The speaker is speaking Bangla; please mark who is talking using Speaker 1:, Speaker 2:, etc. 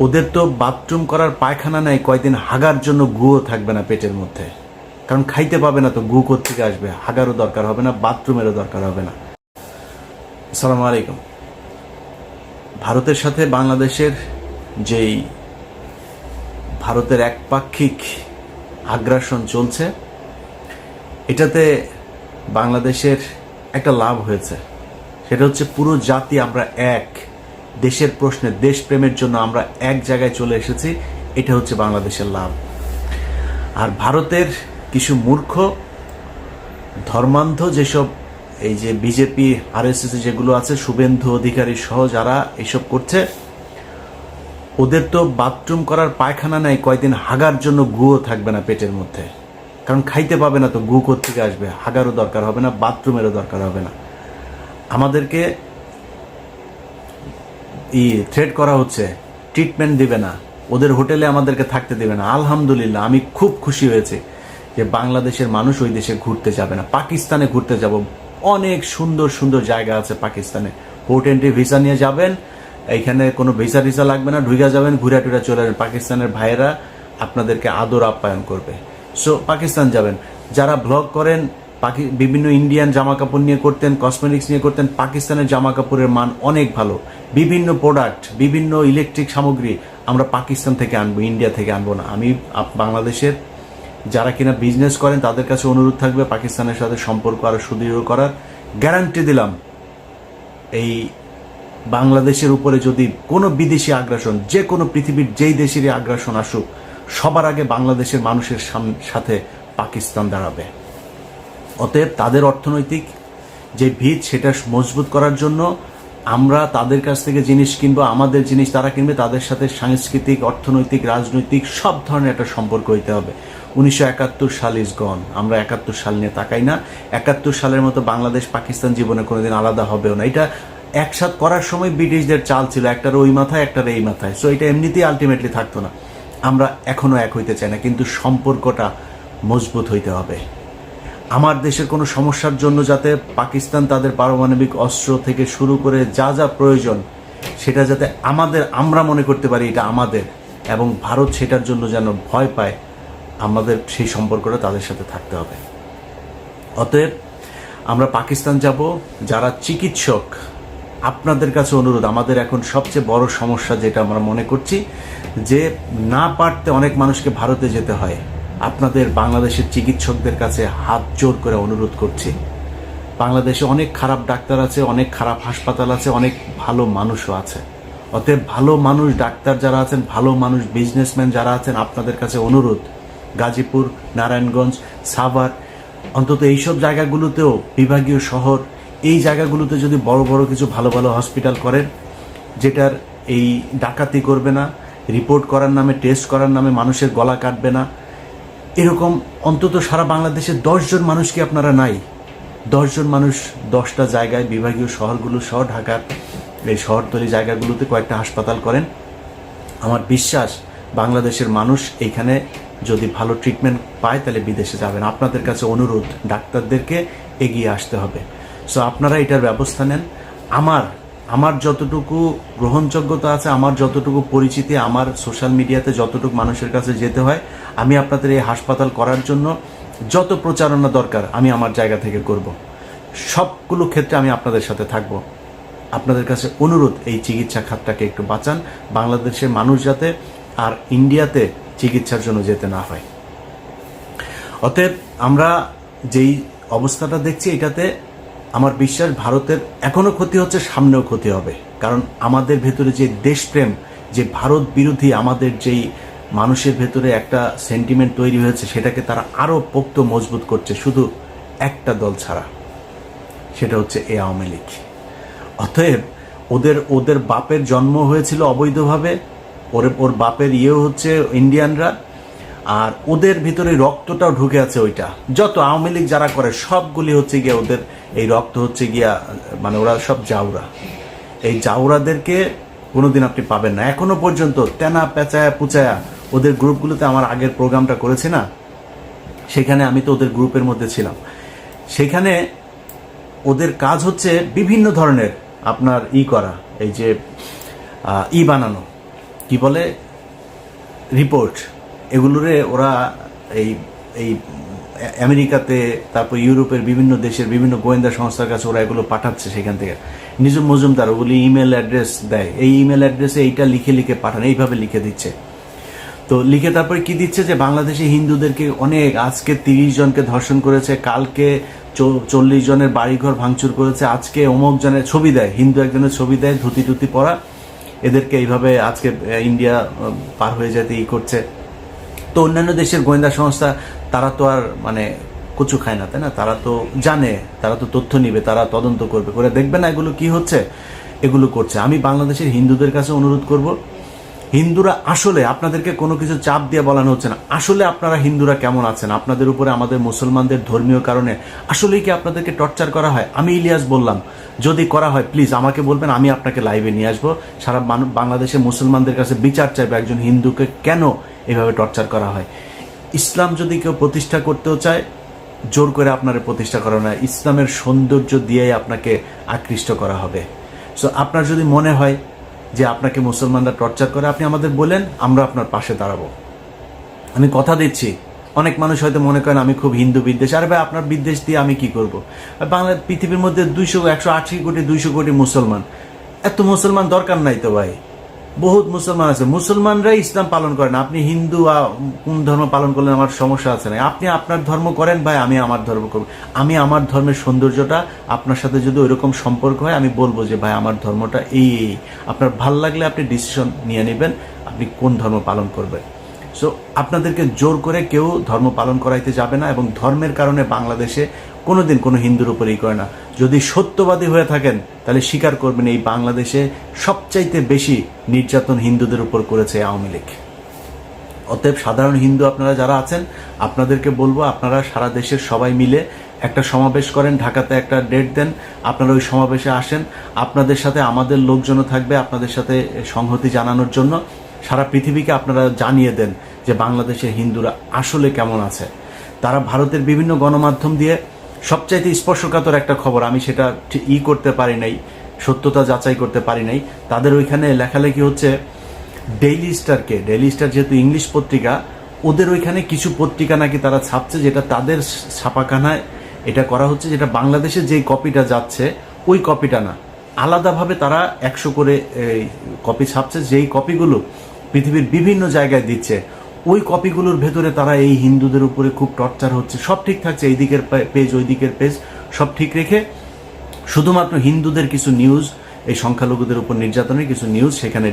Speaker 1: ওদের তো বাথরুম করার পায়খানা নাই, কয়দিন হাগার জন্য গুও থাকবে না পেটের মধ্যে, কারণ খাইতে পাবে না তো গু কোত্থেকে আসবে। হাগারও দরকার হবে না, বাথরুমেরও দরকার হবে না। আসসালামু আলাইকুম। ভারতের সাথে বাংলাদেশের যেই ভারতের একপাক্ষিক আগ্রাসন চলছে, এটাতে বাংলাদেশের একটা লাভ হয়েছে। সেটা হচ্ছে পুরো জাতি আমরা এক, দেশের প্রশ্নে দেশপ্রেমের জন্য আমরা এক জায়গায় চলে এসেছি। এটা হচ্ছে বাংলাদেশের লাভ। আর ভারতের কিছু মূর্খ ধর্মান্ধ যেসব এই যে বিজেপি আরএসএস যেগুলো আছে, শুভেন্দু অধিকারী সহ যারা এইসব করছে, ওদের তো বাথরুম করার পায়খানা নাই, কয়দিন হাগার জন্য গুও থাকবে না পেটের মধ্যে, কারণ খাইতে পাবে না তো গু কোত্থেকে আসবে। হাগারও দরকার হবে না, বাথরুমেরও দরকার হবে না। আমাদেরকে থ্রেট করা হচ্ছে, ট্রিটমেন্ট দিবে না, ওদের হোটেলে আমাদেরকে থাকতে দেবে না। আলহামদুলিল্লাহ, আমি খুব খুশি হয়েছি যে বাংলাদেশের মানুষ ওই দেশে ঘুরতে যাবে না। পাকিস্তানে ঘুরতে যাব, অনেক সুন্দর সুন্দর জায়গা আছে পাকিস্তানে। পোর্ট এন্ট্রি ভিসা নিয়ে যাবেন, এইখানে কোনো ভিসা টিসা লাগবে না, ঢুকে যাবেন, ঘুরে টুরে চলে যাবেন। পাকিস্তানের ভাইয়েরা আপনাদেরকে আদর আপ্যায়ন করবে। সো পাকিস্তান যাবেন। যারা ব্লগ করেন, বিভিন্ন ইন্ডিয়ান জামা কাপড় নিয়ে করতেন, কসমেটিক্স নিয়ে করতেন, পাকিস্তানের জামা কাপড়ের মান অনেক ভালো। বিভিন্ন প্রোডাক্ট, বিভিন্ন ইলেকট্রিক সামগ্রী আমরা পাকিস্তান থেকে আনবো, ইন্ডিয়া থেকে আনবো না। আমি বাংলাদেশের যারা কিনা বিজনেস করেন তাদের কাছে অনুরোধ থাকবে পাকিস্তানের সাথে সম্পর্ক আরো সুদৃঢ় করার। গ্যারান্টি দিলাম, এই বাংলাদেশের উপরে যদি কোনো বিদেশি আগ্রাসন, যে কোনো পৃথিবীর যেই দেশেরই আগ্রাসন আসুক, সবার আগে বাংলাদেশের মানুষের সাথে পাকিস্তান দাঁড়াবে। অতএব তাদের অর্থনৈতিক যে ভিত, সেটা মজবুত করার জন্য আমরা তাদের কাছ থেকে জিনিস কিনবো, আমাদের জিনিস তারা কিনবে। তাদের সাথে সাংস্কৃতিক, অর্থনৈতিক, রাজনৈতিক সব ধরনের একটা সম্পর্ক হইতে হবে। 1971 সাল ইজ গন। আমরা 71 সাল নিয়ে তাকাই না। 71 সালের মতো বাংলাদেশ পাকিস্তান জীবনে কোনোদিন আলাদা হবেও না। এটা একসাথ করার সময় ব্রিটিশদের চাল ছিল, একটার ওই মাথায় একটার এই মাথায়। সো এটা এমনিতেই আলটিমেটলি থাকতো না। আমরা এখনো এক হইতে চাই না, কিন্তু সম্পর্কটা মজবুত হইতে হবে। আমার দেশের কোনো সমস্যার জন্য যাতে পাকিস্তান তাদের পারমাণবিক অস্ত্র থেকে শুরু করে যা যা প্রয়োজন, সেটা যাতে আমরা মনে করতে পারি এটা আমাদের, এবং ভারত সেটার জন্য যেন ভয় পায়, আমাদের সেই সম্পর্কটা তাদের সাথে থাকতে হবে। অতএব আমরা পাকিস্তান যাব। যারা চিকিৎসক, আপনাদের কাছে অনুরোধ, আমাদের এখন সবচেয়ে বড় সমস্যা যেটা আমরা মনে করছি, যে না পারতে অনেক মানুষকে ভারতে যেতে হয়। আপনাদের বাংলাদেশের চিকিৎসকদের কাছে হাত জোর করে অনুরোধ করছি, বাংলাদেশে অনেক খারাপ ডাক্তার আছে, অনেক খারাপ হাসপাতাল আছে, অনেক ভালো মানুষও আছে। অতএব ভালো মানুষ ডাক্তার যারা আছেন, ভালো মানুষ বিজনেসম্যান যারা আছেন, আপনাদের কাছে অনুরোধ, গাজীপুর, নারায়ণগঞ্জ, সাভার, অন্তত এইসব জায়গাগুলোতেও, বিভাগীয় শহর, এই জায়গাগুলোতে যদি বড় বড় কিছু ভালো ভালো হসপিটাল করেন, যেটার এই ডাকাতি করবে না, রিপোর্ট করার নামে, টেস্ট করার নামে মানুষের গলা কাটবে না, এরকম অন্তত সারা বাংলাদেশে 10 জন মানুষ কি আপনারা নাই? 10 জন মানুষ 10টা জায়গায়, বিভাগীয় শহরগুলো সহ ঢাকার এই শহরতলি জায়গাগুলোতে কয়েকটা হাসপাতাল করেন। আমার বিশ্বাস বাংলাদেশের মানুষ এইখানে যদি ভালো ট্রিটমেন্ট পায় তাহলে বিদেশে যাবেন। আপনাদের কাছে অনুরোধ, ডাক্তারদেরকে এগিয়ে আসতে হবে। সো আপনারা এটার ব্যবস্থা নেন। আমার যতটুকু গ্রহণযোগ্যতা আছে, আমার যতটুকু পরিচিতি, আমার সোশ্যাল মিডিয়াতে যতটুকু মানুষের কাছে যেতে হয়, আমি আপনাদের এই হাসপাতাল করার জন্য যত প্রচারণা দরকার আমি আমার জায়গা থেকে করব। সবগুলো ক্ষেত্রে আমি আপনাদের সাথে থাকব। আপনাদের কাছে অনুরোধ, এই চিকিৎসা খাতটাকে একটু বাঁচান, বাংলাদেশের মানুষ যাতে আর ইন্ডিয়াতে চিকিৎসার জন্য যেতে না হয়। অতএব আমরা যেই অবস্থাটা দেখছি, এটাতে আমার বিশ্বাস ভারতের এখনো ক্ষতি হচ্ছে, সামনেও ক্ষতি হবে। কারণ আমাদের ভেতরে যে দেশপ্রেম, যে ভারত বিরোধী আমাদের যেই মানুষের ভেতরে একটা সেন্টিমেন্ট তৈরি হয়েছে, সেটাকে তারা আরও পোক্ত মজবুত করছে, শুধু একটা দল ছাড়া, সেটা হচ্ছে এই আওয়ামী লীগ। অতএব ওদের বাপের জন্ম হয়েছিল অবৈধভাবে, ওর বাপের ইয়েও হচ্ছে ইন্ডিয়ানরা, আর ওদের ভিতরে রক্তটাও ঢুকে আছে। ওইটা যত আওয়ামী লীগ যারা করে সবগুলি হচ্ছে গিয়া ওদের এই রক্ত হচ্ছে গিয়া, মানে ওরা সব জাউরা। এই জাউরাদেরকে কোনোদিন আপনি পাবেন না। এখনো পর্যন্ত তেনা পেঁচায়া পুচায়া ওদের গ্রুপগুলোতে, আমার আগের প্রোগ্রামটা করেছি না, সেখানে আমি তো ওদের গ্রুপের মধ্যে ছিলাম। সেখানে ওদের কাজ হচ্ছে বিভিন্ন ধরনের আপনার করা, এই যে বানানো, কি বলে রিপোর্ট, এগুলোরে ওরা এই এই আমেরিকাতে, তারপর ইউরোপের বিভিন্ন দেশের বিভিন্ন গোয়েন্দা সংস্থার কাছে ওরা এগুলো পাঠাচ্ছে। সেখান থেকে নিজম মজুমদার ওগুলি ইমেল অ্যাড্রেস দেয়, এই ইমেল অ্যাড্রেসে এইটা লিখে লিখে পাঠান, এইভাবে লিখে দিচ্ছে। তো লিখে তারপরে কি দিচ্ছে যে বাংলাদেশে হিন্দুদেরকে অনেক, আজকে 30 জনকে ধর্ষণ করেছে, কালকে 40 জনের বাড়িঘর ভাঙচুর করেছে, আজকে অমুক জনের ছবি দেয়, হিন্দু একজনের ছবি দেয় ধুতি টুতি পরা, এদেরকে এইভাবে আজকে ইন্ডিয়া পার হয়ে যেতে করছে। তো অন্যান্য দেশের গোয়েন্দা সংস্থা তারা তো আর মানে কচু খায় না, তাই না? তারা তো জানে, তারা তো তথ্য নিবে, তারা তদন্ত করবে, করে দেখবে না এগুলো কি হচ্ছে, এগুলো করছে। আমি বাংলাদেশের হিন্দুদের কাছে অনুরোধ করব, হিন্দুরা আসলে, আপনাদেরকে কোনো কিছু চাপ দিয়ে বলানো হচ্ছে না, আসলে আপনারা হিন্দুরা কেমন আছেন? আপনাদের উপরে আমাদের মুসলমানদের ধর্মীয় কারণে আসলেই কি আপনাদেরকে টর্চার করা হয়? আমি ইলিয়াস বললাম, যদি করা হয় প্লিজ আমাকে বলবেন, আমি আপনাকে লাইভে নিয়ে আসবো, সারা বাংলাদেশের মুসলমানদের কাছে বিচার চাইবে একজন হিন্দুকে কেন এভাবে টর্চার করা হয়। ইসলাম যদি কেউ প্রতিষ্ঠা করতেও চায়, জোর করে আপনার প্রতিষ্ঠা করা না, ইসলামের সৌন্দর্য দিয়েই আপনাকে আকৃষ্ট করা হবে। সো আপনার যদি মনে হয় যে আপনাকে মুসলমানরা টর্চার করে, আপনি আমাদের বলেন, আমরা আপনার পাশে দাঁড়াবো। আমি কথা দিচ্ছি, অনেক মানুষ হয়তো মনে করেন আমি খুব হিন্দু বিদ্বেষ, আরে ভাই আপনার বিদ্বেষ দিয়ে আমি কি করব? বাংলা পৃথিবীর মধ্যে 180 কোটি 200 কোটি মুসলমান, এত মুসলমান দরকার নাই তো ভাই, বহুত মুসলমান আছে, মুসলমানরাই ইসলাম পালন করেন। আপনি হিন্দু কোন ধর্ম পালন করলেন আমার সমস্যা আছে না, আপনি আপনার ধর্ম করেন ভাই, আমি আমার ধর্ম করব। আমি আমার ধর্মের সৌন্দর্যটা, আপনার সাথে যদি ওইরকম সম্পর্ক হয় আমি বলবো যে ভাই আমার ধর্মটা এই, আপনার ভাল লাগলে আপনি ডিসিশন নিয়ে নেবেন আপনি কোন ধর্ম পালন করবেন। সো আপনাদেরকে জোর করে কেউ ধর্ম পালন করাইতে যাবে না, এবং ধর্মের কারণে বাংলাদেশে কোনোদিন কোনো হিন্দুর উপরেই করে না। যদি সত্যবাদী হয়ে থাকেন তাহলে স্বীকার করবেন এই বাংলাদেশে সবচাইতে বেশি নির্যাতন হিন্দুদের উপর করেছে আওয়ামী লীগ। অতএব সাধারণ হিন্দু আপনারা যারা আছেন, আপনাদেরকে বলবো আপনারা সারা দেশের সবাই মিলে একটা সমাবেশ করেন, ঢাকাতে একটা ডেট দেন, আপনারা ওই সমাবেশে আসেন, আপনাদের সাথে আমাদের লোকজনও থাকবে আপনাদের সাথে সংহতি জানানোর জন্য। সারা পৃথিবীকে আপনারা জানিয়ে দেন যে বাংলাদেশের হিন্দুরা আসলে কেমন আছে। তারা ভারতের বিভিন্ন গণমাধ্যম দিয়ে সবচাইতে স্পর্শকাতর একটা খবর, আমি সেটা করতে পারি নাই, সত্যতা যাচাই করতে পারি নাই, তাদের ওইখানে লেখালেখি হচ্ছে ডেইলি স্টার যেহেতু ইংলিশ পত্রিকা, ওদের ওইখানে কিছু পত্রিকা নাকি তারা ছাপছে, যেটা তাদের ছাপাখানায় এটা করা হচ্ছে, যেটা বাংলাদেশে যেই কপিটা যাচ্ছে ওই কপিটা না, আলাদাভাবে তারা 100 করে কপি ছাপছে, যেই কপিগুলো পৃথিবীর বিভিন্ন জায়গায় দিচ্ছে। ওই কপিগুলোর ভেতরে তারা এই হিন্দুদের উপরে খুব টর্চার হচ্ছে, সব ঠিক থাকছে, এই দিকের পেজ ওই দিকের পেজ সব ঠিক রেখে শুধুমাত্র হিন্দুদের কিছু নিউজ, এই সংখ্যালঘুদের উপর নির্যাতনের কিছু নিউজ সেখানে